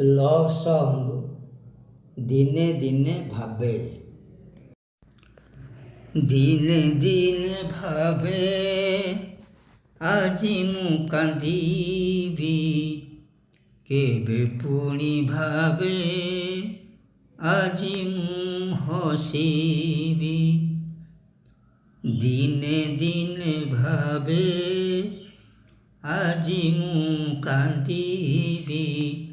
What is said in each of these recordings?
Love song ଦିନେ ଦିନେ ଭାବେ। ଦିନେ ଦିନେ ଭାବେ ଆଜି ମୁଁ କାନ୍ଦିବି, କେବେ ପୁଣି ଭାବେ ଆଜି ମୁଁ ହସିବି। ଦିନେ ଦିନେ ଭାବେ ଆଜି ମୁଁ କାନ୍ଦିବି,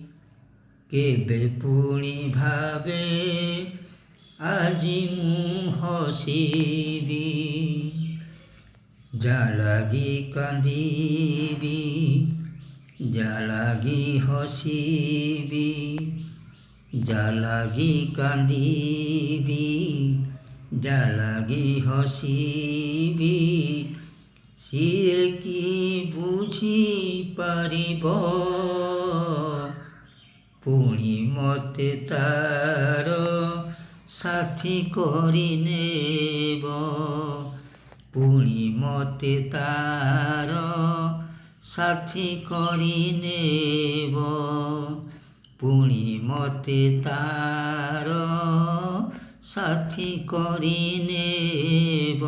କେବେ ପୁଣି ଭାବେ ଆଜି ମୁଁ ହସିବି। ଯା ଲାଗି କାନ୍ଦିବି, ଯା ଲାଗି ହସିବି, ଯା ଲାଗି କାନ୍ଦିବି, ଯା ଲାଗି ହସିବି। ସିଏ କି ବୁଝିପାରିବ, ପୁଣି ମୋତେ ତାର ସାଥୀ କରିନେବ। ପୁଣି ମୋତେ ତାର ସାଥୀ କରିନେବ। ପୁଣି ମୋତେ ତାର ସାଥୀ କରିନେବ।